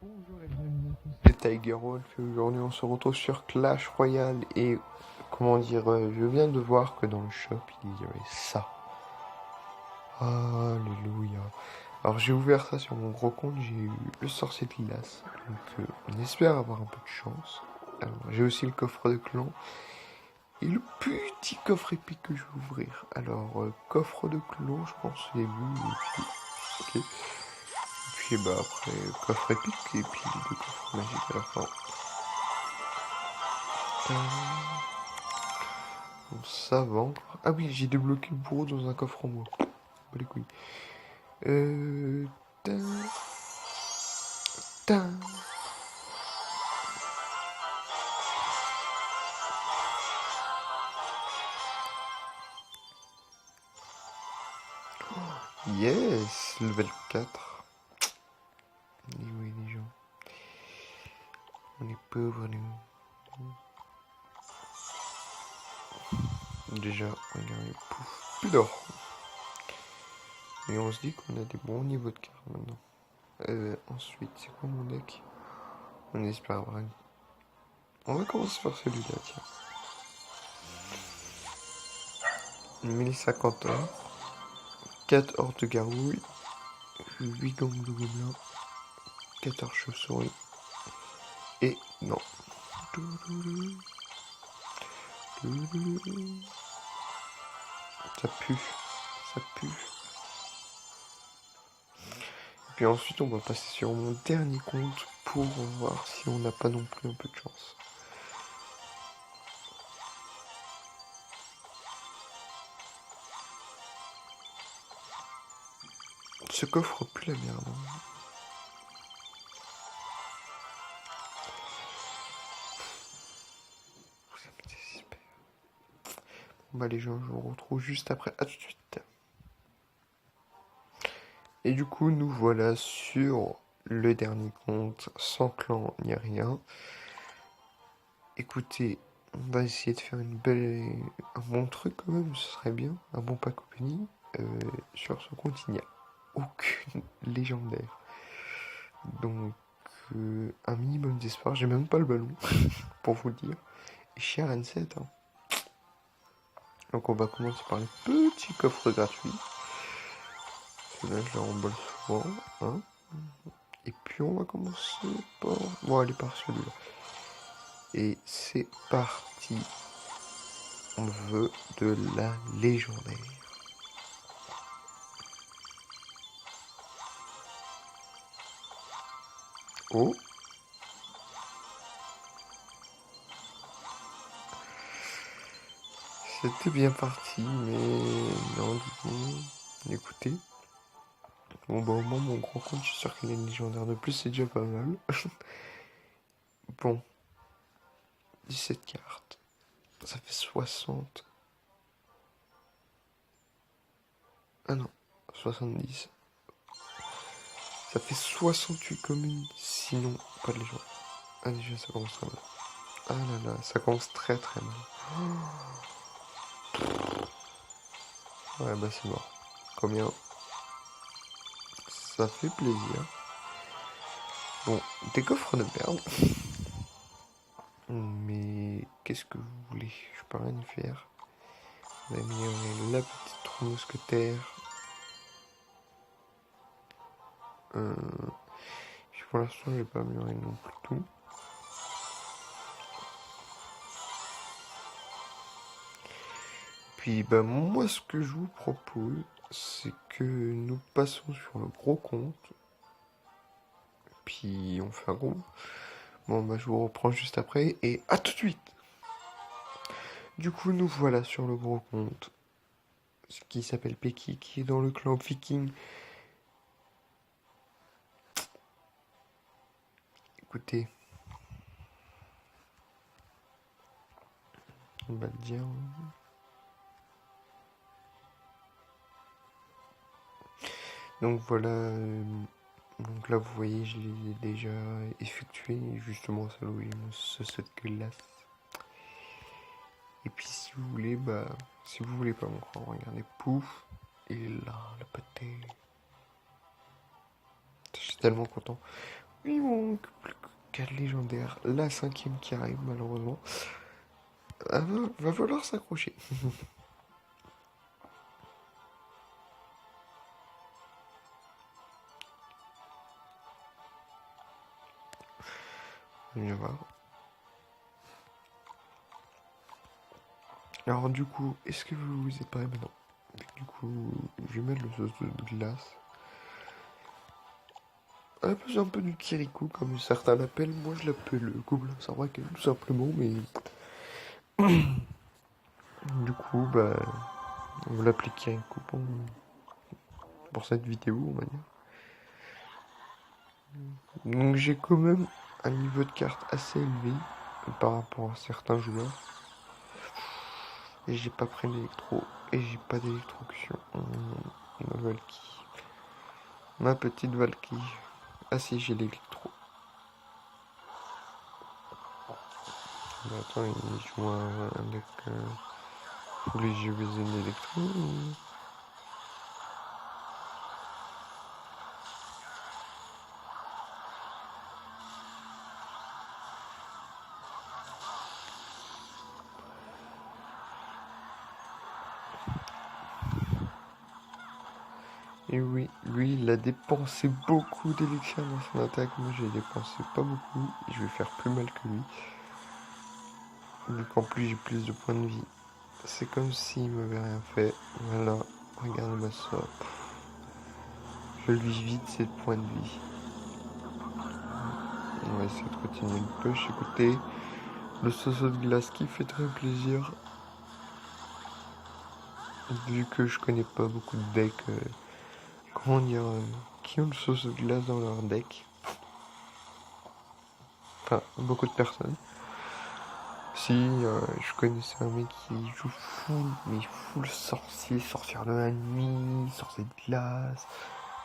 Bonjour et bienvenue à tous, c'est Tiger Wolf et aujourd'hui on se retrouve sur Clash Royale et comment dire, je viens de voir que dans le shop il y avait ça. Alléluia. Alors j'ai ouvert ça sur mon gros compte, j'ai eu le sorcier de glace, donc on espère avoir un peu de chance. Alors j'ai aussi le coffre de clan et le petit coffre épique que je vais ouvrir. Alors coffre de clan, je pense que j'ai vu et puis ok. Et puis bah après coffre épique et puis deux coffres magiques à la fin. Bon, ça va encore. Ah oui, j'ai débloqué le bourreau dans un coffre en bois. Bah les couilles. Euh... tin, tin. Yes, level 4. Et oui, les gens. On est pauvres, nous. Déjà, regardez, pouf, plus d'or. Et on se dit qu'on a des bons niveaux de carte maintenant. Ensuite, c'est quoi mon deck? On espère avoir une... On va commencer par celui-là, tiens. 1050 or, 4 hordes de gargouilles, 8 gangs de gobelins, 14 chauves-souris, et non. Ça pue, ça pue. Et puis ensuite, on va passer sur mon dernier compte pour voir si on n'a pas non plus un peu de chance. Ce coffre pue la merde. Ça me désespère. Bon, bah les gens, je vous retrouve juste après. À tout de suite. Et du coup, nous voilà sur le dernier compte, sans clan ni rien. Écoutez, on va essayer de faire un bon truc quand même, ce serait bien. Un bon pack opening. Sur ce compte, il n'y a aucune légendaire. Donc, un minimum d'espoir. J'ai même pas le ballon, pour vous le dire. Et cher N7. Hein. Donc, on va commencer par les petits coffres gratuits. Ceux-là, je les remballe souvent. Hein. Et puis, on va commencer par... Bon, allez, par celui-là. Et c'est parti. On veut de la légendaire. Oh. C'était bien parti, mais non, du coup, écoutez. Bon, bah, au moins, mon gros compte, je suis sûr qu'il y a une légendaire de plus, c'est déjà pas mal. Bon, 17 cartes. Ça fait 60. Ah non, 70. Ça fait 68 communes, sinon pas de légende. Ah, déjà, ça commence très mal. Ah là là, ça commence très très mal. Ouais, bah, c'est mort. Combien? Ça fait plaisir. Bon, des coffres de merde. Mais qu'est-ce que vous voulez? Je peux rien y faire. On va améliorer la petite trois mousquetaires. Pour l'instant, j'ai pas amélioré non plus tout. Puis, bah, moi, ce que je vous propose, c'est que nous passons sur le gros compte. Puis, on fait un gros. Bon, bah, je vous reprends juste après et à tout de suite! Du coup, nous voilà sur le gros compte. Ce qui s'appelle Peki, qui est dans le clan Viking. Écoutez, on va le dire. Donc voilà. Donc là, vous voyez, je l'ai déjà effectué. Justement, ça où il me cette glace. Et puis si vous voulez, bah, si vous voulez pas me croire, regardez, pouf, il est là, le pâté. Je suis tellement content. Il manque plus que 4 légendaires. La cinquième qui arrive, malheureusement. Ah, va falloir s'accrocher. On va voir. Alors du coup, est-ce que vous êtes prêts maintenant? Du coup, je vais mettre le sauce de glace. Un peu du kirikou, comme certains l'appellent. Moi, je l'appelle gobelin sarbacane, tout simplement. Mais du coup, bah, on va l'appeler kirikou pour cette vidéo, on va dire. Donc j'ai quand même un niveau de carte assez élevé par rapport à certains joueurs. Et j'ai pas pris d'électro. Et j'ai pas d'électrocution. Ma Valky. Ma petite Valky. Ah si, j'ai l'électro. Mais attends, il joue un deck. Vous voulez que je vais une électro ou... Et oui, lui, il a dépensé beaucoup d'élixir dans son attaque. Moi, j'ai dépensé pas beaucoup. Et je vais faire plus mal que lui. Vu qu'en plus, j'ai plus de points de vie. C'est comme s'il m'avait rien fait. Voilà, regardez-moi ça. Je lui vide ses points de vie. On va essayer de continuer une push. Écoutez, le sauce de glace qui fait très plaisir. Vu que je connais pas beaucoup de decks, comment dire, qui ont le sauce de glace dans leur deck. Enfin, beaucoup de personnes. Si, je connaissais un mec qui joue full, mais full sorcier, sorcière de la nuit, sorcier de glace,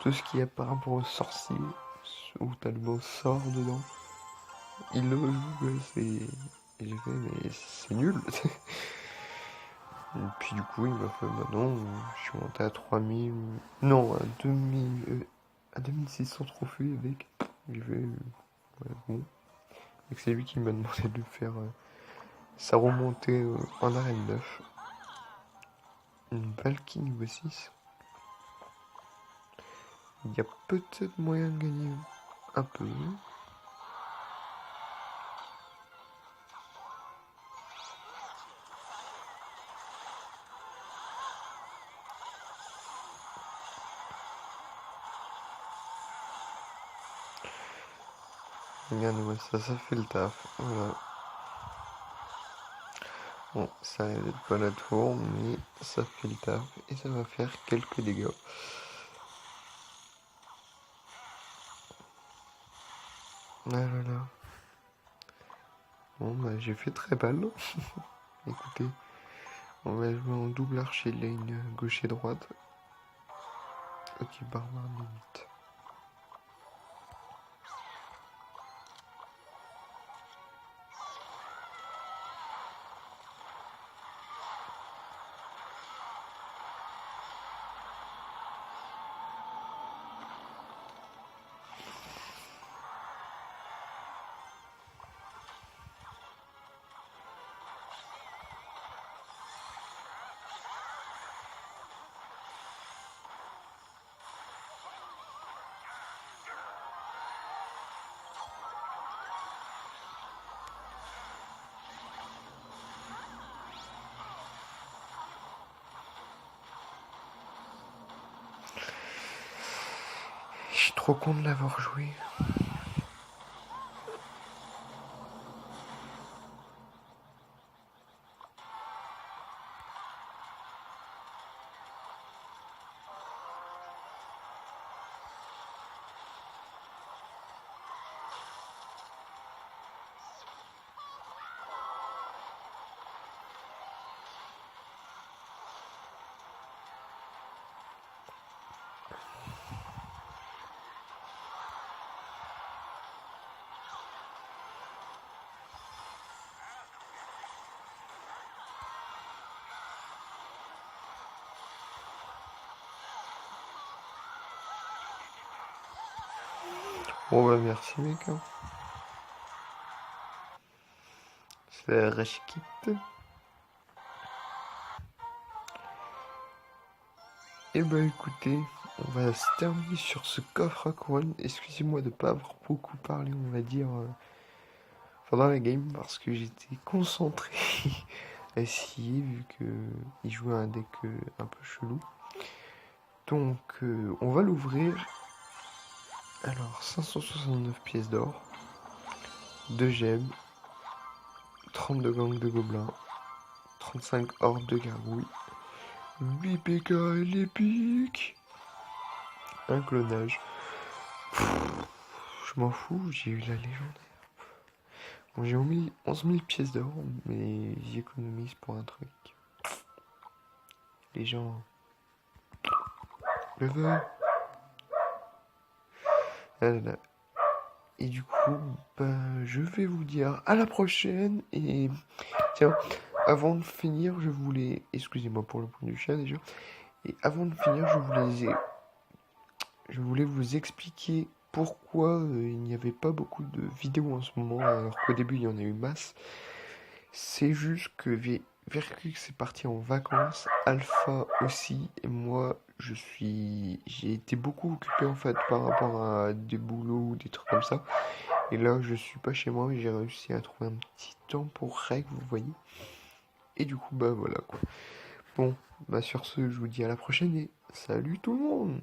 tout ce qui est par rapport aux sorciers, où t'as le mot sort dedans. Il le joue, ouais, c'est... Et j'ai fait, mais c'est nul. Et puis du coup, il m'a fait, bah non, je suis monté à 3000, non, à 2000, à 2600 trophées avec. J'ai fait, ouais, bon. Et c'est lui qui m'a demandé de faire sa remontée en arène 9. Une Valkyrie niveau 6. Il y a peut-être moyen de gagner un peu. Regardez-moi ça, ça fait le taf. Voilà. Bon, ça n'aide pas la tour, mais ça fait le taf et ça va faire quelques dégâts. Ah là là. Bon, bah j'ai fait très mal. Écoutez, on va jouer en double archer lane gauche et droite. Ok, barbare limite. Je suis trop con de l'avoir joué. Bon bah merci mec, hein. C'est la rage quitte. Et bah écoutez, on va se terminer sur ce coffre à couronne. Excusez-moi de pas avoir beaucoup parlé, on va dire, pendant la game, parce que j'étais concentré à essayer, vu que il jouait un deck un peu chelou. Donc on va l'ouvrir. Alors 569 pièces d'or, 2 gemmes, 32 gangs de gobelins, 35 hordes de gargouilles, 8 PK et l'épique, un clonage. Je m'en fous, j'ai eu la légendaire. Bon, j'ai mis 11 000 pièces d'or, mais j'économise pour un truc. Les gens le veulent. Ah là là. Et du coup, bah, je vais vous dire à la prochaine. Et tiens, avant de finir, je voulais... Excusez-moi pour le point du chat déjà. Et avant de finir, je voulais vous expliquer pourquoi il n'y avait pas beaucoup de vidéos en ce moment, alors qu'au début il y en a eu masse. C'est juste que Vercux est parti en vacances, Alpha aussi, et moi j'ai été beaucoup occupé en fait par rapport à des boulots ou des trucs comme ça. Et là je suis pas chez moi, mais j'ai réussi à trouver un petit temps pour règle, vous voyez. Et du coup bah voilà quoi. Bon, bah sur ce je vous dis à la prochaine et salut tout le monde.